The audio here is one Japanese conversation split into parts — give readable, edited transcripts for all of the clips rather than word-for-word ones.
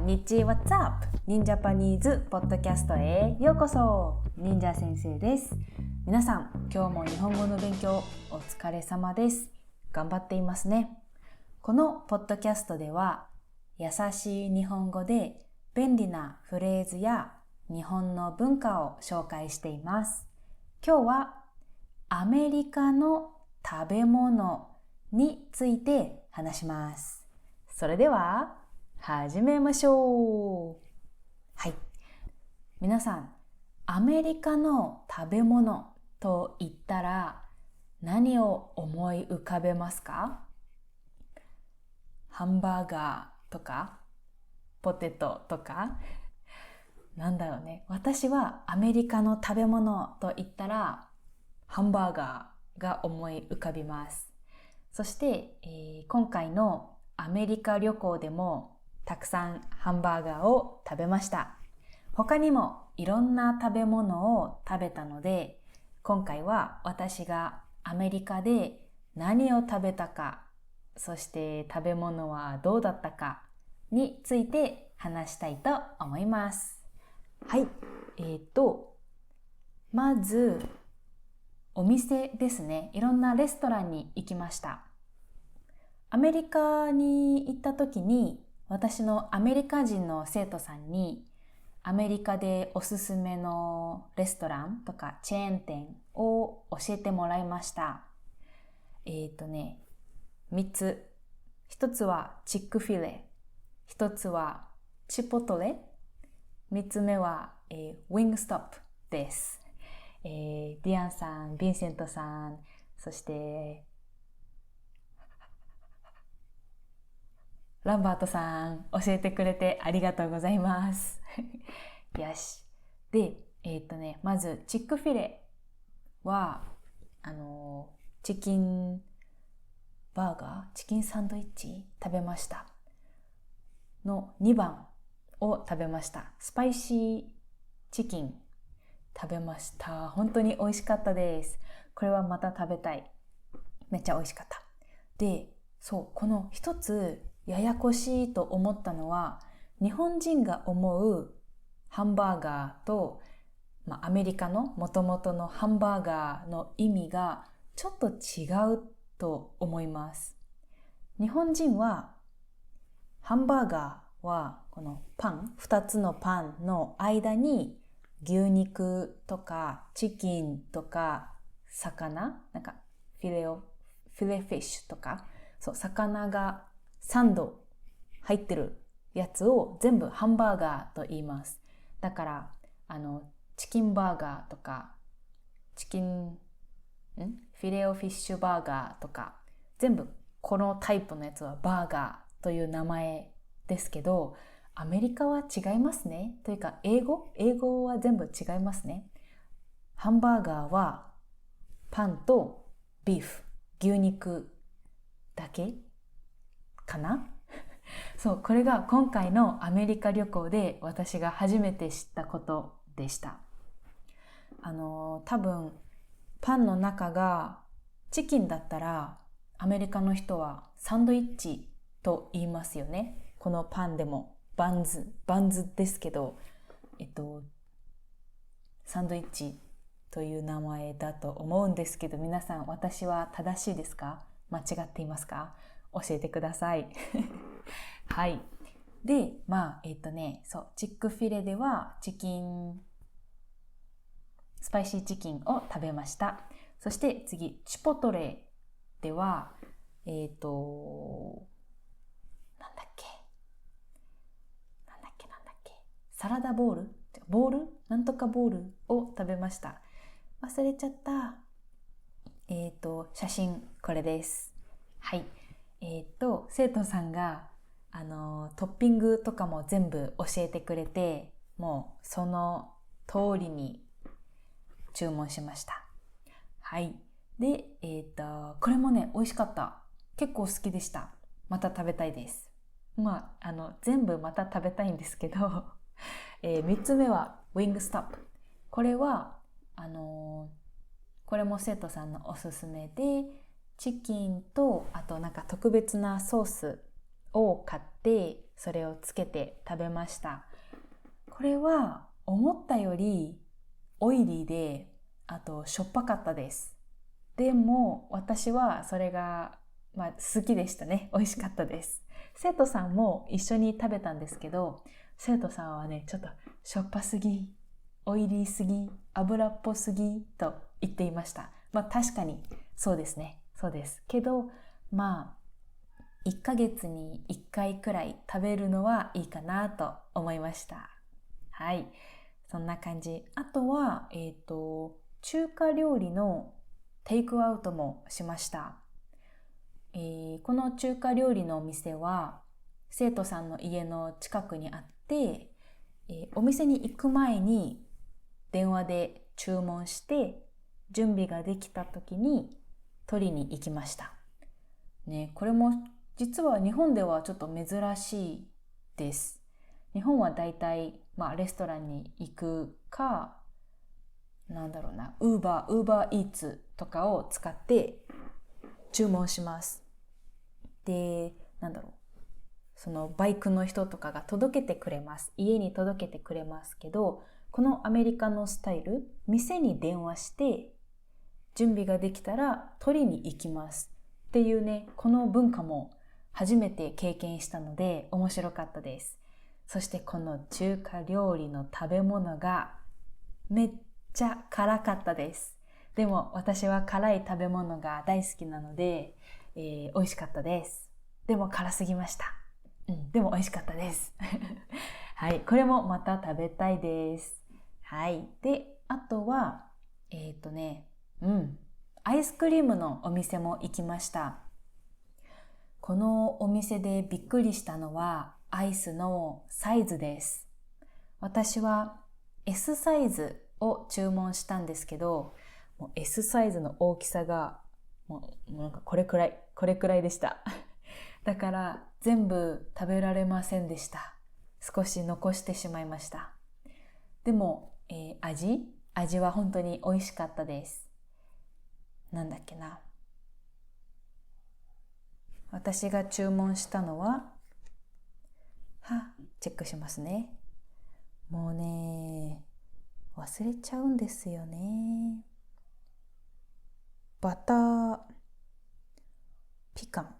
日 What's up? 忍ジャパニーズポッドキャストへようこそ。忍者先生です。皆さん、今日も日本語の勉強お疲れ様です。頑張っていますね。このポッドキャストでは、優しい日本語で便利なフレーズや日本の文化を紹介しています。今日はアメリカの食べ物について話します。それでは始めましょう。はい。皆さん、アメリカの食べ物と言ったら何を思い浮かべますか？ハンバーガーとかポテトとかなんだろうね。私はアメリカの食べ物と言ったらハンバーガーが思い浮かびます。そして、今回のアメリカ旅行でもたくさんハンバーガーを食べました。他にもいろんな食べ物を食べたので、今回は私がアメリカで何を食べたか、そして食べ物はどうだったかについて話したいと思います。はい。まずお店ですね。いろんなレストランに行きました。アメリカに行った時に、私のアメリカ人の生徒さんにアメリカでおすすめのレストランとかチェーン店を教えてもらいました。3つ。1つはチックフィレ、1つはチポトレ、3つ目は、ウィングストップです。ディアンさん、ヴィンセントさん、そしてランバートさん、教えてくれてありがとうございます。よし。で、まずチックフィレは、チキンバーガー、チキンサンドイッチ食べました。の2番を食べました。スパイシーチキン食べました。本当に美味しかったです。これはまた食べたい。めっちゃ美味しかった。で、この一つややこしいと思ったのは、日本人が思うハンバーガーと、アメリカの元々のハンバーガーの意味がちょっと違うと思います。日本人はハンバーガーはこのパン、2つのパンの間に牛肉とかチキンとか魚、なんかフィレフィッシュとか、魚がサンド入ってるやつを全部ハンバーガーと言います。だからチキンバーガーとかフィレオフィッシュバーガーとか全部このタイプのやつはバーガーという名前ですけど、アメリカは違いますね。というか英語は全部違いますね。ハンバーガーはパンとビーフ、牛肉だけかなこれが今回のアメリカ旅行で私が初めて知ったことでした。多分パンの中がチキンだったらアメリカの人はサンドイッチと言いますよね。このパンでもバンズですけど、サンドイッチという名前だと思うんですけど、皆さん、私は正しいですか？間違っていますか？教えてください。はい。で、チックフィレではスパイシーチキンを食べました。そして次、チポトレでは、なんだっけ、サラダボールなんとかボールを食べました。忘れちゃった。写真これです。はい。生徒さんがトッピングとかも全部教えてくれて、もうその通りに注文しました。はい。で、これもね、美味しかった。結構好きでした。また食べたいです。全部また食べたいんですけど、3つ目はウィングストップ。これは、これも生徒さんのおすすめで、チキンと、あとなんか特別なソースを買って、それをつけて食べました。これは思ったよりオイリーで、あとしょっぱかったです。でも私はそれが、好きでしたね。美味しかったです。生徒さんも一緒に食べたんですけど、生徒さんはね、ちょっとしょっぱすぎ、オイリーすぎ、油っぽすぎと言っていました。確かにそうですね。そうです。けど、1ヶ月に1回くらい食べるのはいいかなと思いました。はい。そんな感じ。あとは、中華料理のテイクアウトもしました。この中華料理のお店は生徒さんの家の近くにあって、お店に行く前に電話で注文して準備ができた時に取りに行きました。ね、これも実は日本ではちょっと珍しいです。日本はだいたいレストランに行くか、ウーバーイーツとかを使って注文します。で、そのバイクの人とかが届けてくれます。家に届けてくれますけど、このアメリカのスタイル、店に電話して準備ができたら取りに行きますっていうね、この文化も初めて経験したので面白かったです。そしてこの中華料理の食べ物がめっちゃ辛かったです。でも私は辛い食べ物が大好きなので、美味しかったです。でも辛すぎました。でも美味しかったです。はい、これもまた食べたいです。はい、で、あとはアイスクリームのお店も行きました。このお店でびっくりしたのはアイスのサイズです。私は S サイズを注文したんですけど、もう S サイズの大きさがもうなんかこれくらいでした。だから全部食べられませんでした。少し残してしまいました。でも、味は本当に美味しかったです。なんだっけな。私が注文したのは、チェックしますね。もうね、忘れちゃうんですよね。バターピカン。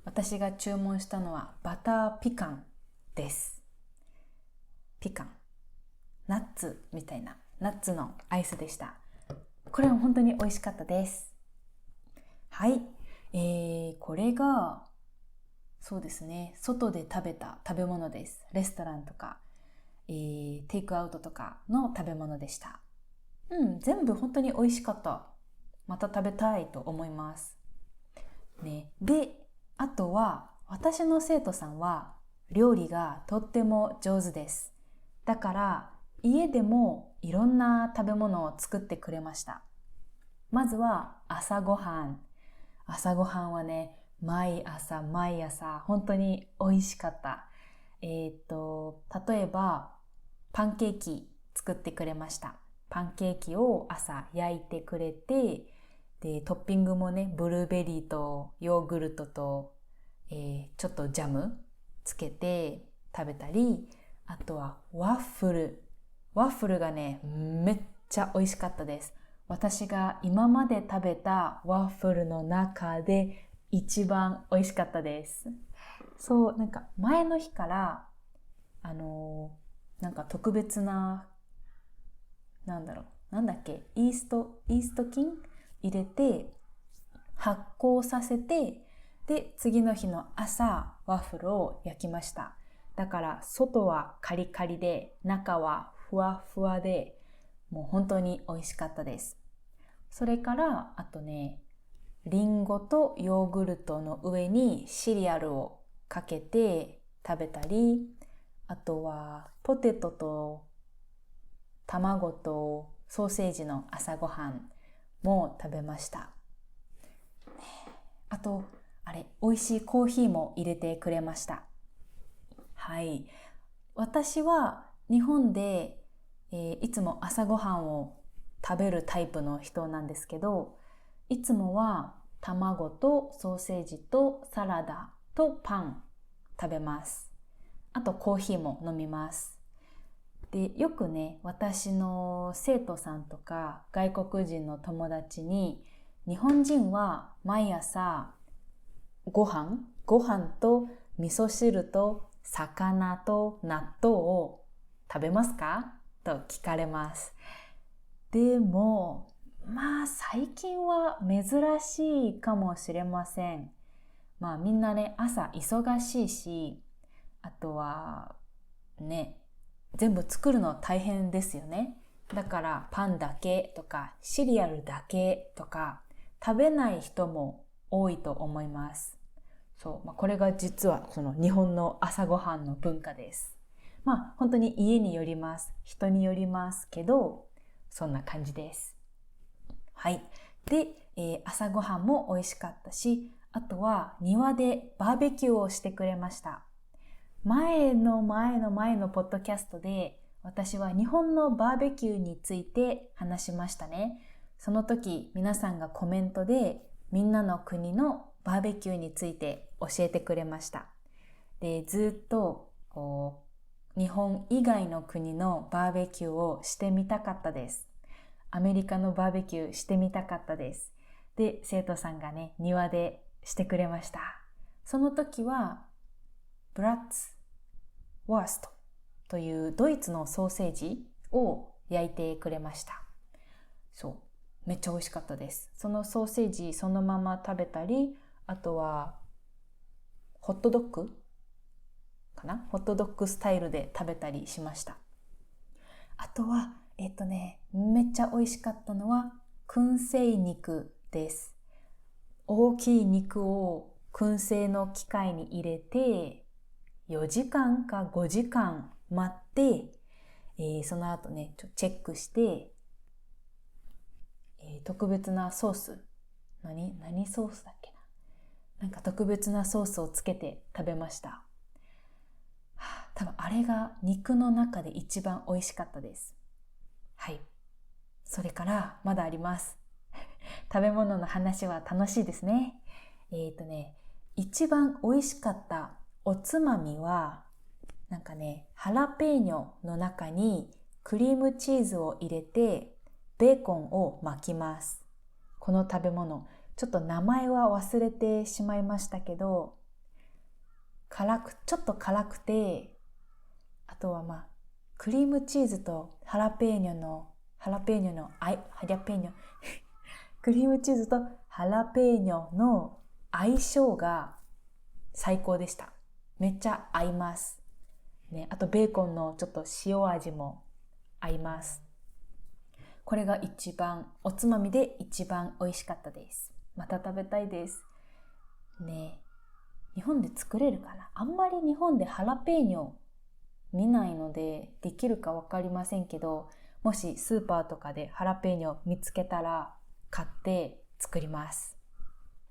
私が注文したのはバターピカンです。ピカン。ナッツみたいな、ナッツのアイスでした。これは本当に美味しかったです。はい。これが、そうですね、外で食べた食べ物です。レストランとか、テイクアウトとかの食べ物でした。全部本当に美味しかった。また食べたいと思います。ね、で、あとは私の生徒さんは料理がとっても上手です。だから家でもいろんな食べ物を作ってくれました。まずは朝ごはん。朝ごはんはね、毎朝本当に美味しかった。例えばパンケーキ作ってくれました。パンケーキを朝焼いてくれて、でトッピングもね、ブルーベリーとヨーグルトと、ちょっとジャムつけて食べたり、あとはワッフルがね、めっちゃ美味しかったです。私が今まで食べたワッフルの中で一番美味しかったです。そう、なんか前の日からなんか特別な、なんだっけ、イースト菌入れて発酵させて、で次の日の朝ワッフルを焼きました。だから外はカリカリで中はふわふわで、もう本当に美味しかったです。それからあとね、リンゴとヨーグルトの上にシリアルをかけて食べたり、あとはポテトと卵とソーセージの朝ごはんも食べました。あと美味しいコーヒーも入れてくれました。はい。私は日本で、いつも朝ごはんを食べるタイプの人なんですけど、いつもは卵とソーセージとサラダとパン食べます。あとコーヒーも飲みます。で、よくね、私の生徒さんとか外国人の友達に、日本人は毎朝ご飯と味噌汁と魚と納豆を食べますかと聞かれます。でも、最近は珍しいかもしれません。みんなね、朝忙しいし、あとはね、全部作るの大変ですよね。だからパンだけとかシリアルだけとか食べない人も多いと思います。そう、これが実はその日本の朝ごはんの文化です。本当に家によります。人によりますけど、そんな感じです。はい。で、朝ごはんも美味しかったし、あとは庭でバーベキューをしてくれました。前のポッドキャストで私は日本のバーベキューについて話しましたね。その時皆さんがコメントでみんなの国のバーベキューについて教えてくれました。で、ずっと日本以外の国のバーベキューをしてみたかったです。アメリカのバーベキューしてみたかったです。で、生徒さんがね、庭でしてくれました。その時はブラッツワーストというドイツのソーセージを焼いてくれました。そう、めっちゃ美味しかったです。そのソーセージそのまま食べたり、あとはホットドッグかな？ホットドッグスタイルで食べたりしました。あとはめっちゃ美味しかったのは燻製肉です。大きい肉を燻製の機械に入れて4時間か5時間待って、その後ねチェックして、特別なソース、何ソースだっけな、なんか特別なソースをつけて食べました。多分あれが肉の中で一番美味しかったです。はい。それからまだあります。食べ物の話は楽しいですね。一番美味しかったおつまみは、ハラペーニョの中にクリームチーズを入れてベーコンを巻きます。この食べ物、ちょっと名前は忘れてしまいましたけど、ちょっと辛くて、あとはクリームチーズとハラペーニョのクリームチーズとハラペーニョの相性が最高でした。めっちゃ合います。ね、あとベーコンのちょっと塩味も合います。これがおつまみで一番美味しかったです。また食べたいです。ね、日本で作れるかな？あんまり日本でハラペーニョ見ないのでできるかわかりませんけど、もしスーパーとかでハラペーニョ見つけたら買って作ります。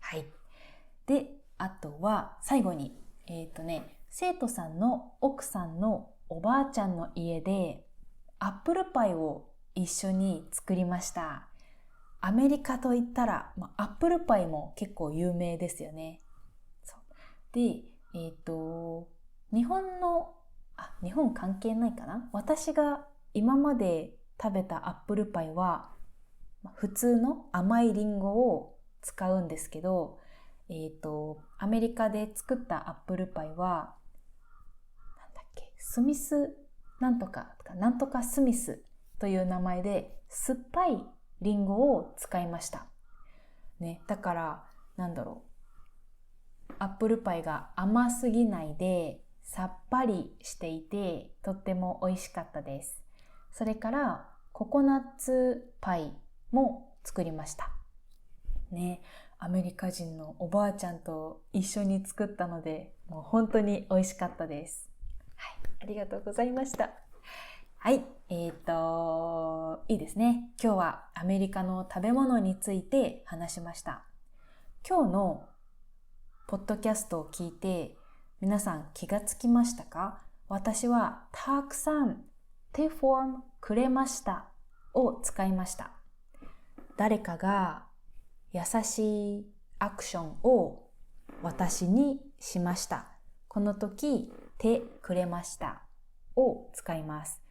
はい。で、あとは最後に、生徒さんの奥さんのおばあちゃんの家でアップルパイを一緒に作りました。アメリカといったら、アップルパイも結構有名ですよね。で、日本関係ないかな？私が今まで食べたアップルパイは普通の甘いリンゴを使うんですけど、アメリカで作ったアップルパイはスミスなんとかスミスという名前で酸っぱいリンゴを使いましたね。だからアップルパイが甘すぎないでさっぱりしていてとっても美味しかったです。それからココナッツパイも作りましたね。アメリカ人のおばあちゃんと一緒に作ったので、もう本当に美味しかったです。はい、ありがとうございました。はい、いいですね。今日はアメリカの食べ物について話しました。今日のポッドキャストを聞いて皆さん気がつきましたか？私はたくさん手フォームくれましたを使いました。誰かが優しいアクションを私にしました。この時てくれましたを使います。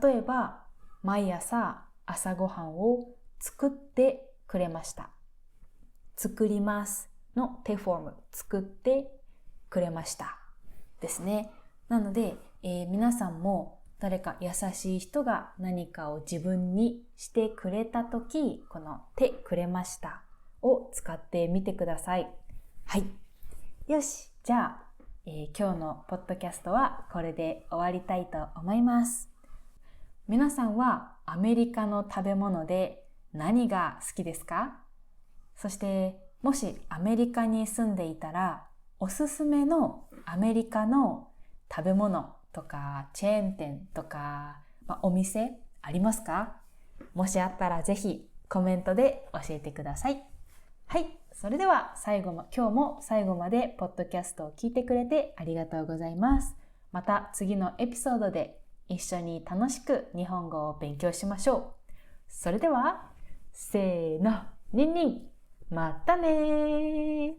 例えば、毎朝朝ごはんを作ってくれました。作りますの手フォーム、作ってくれましたですね。なので、皆さんも誰か優しい人が何かを自分にしてくれたとき、このてくれましたを使ってみてください。はい。よし。じゃあ、今日のポッドキャストはこれで終わりたいと思います。皆さんはアメリカの食べ物で何が好きですか？そしてもしアメリカに住んでいたらおすすめのアメリカの食べ物とかチェーン店とか、お店ありますか？もしあったらぜひコメントで教えてください。はい、それでは今日も最後までポッドキャストを聞いてくれてありがとうございます。また次のエピソードで一緒に楽しく日本語を勉強しましょう。それでは、せーの、ニンニン、またねー。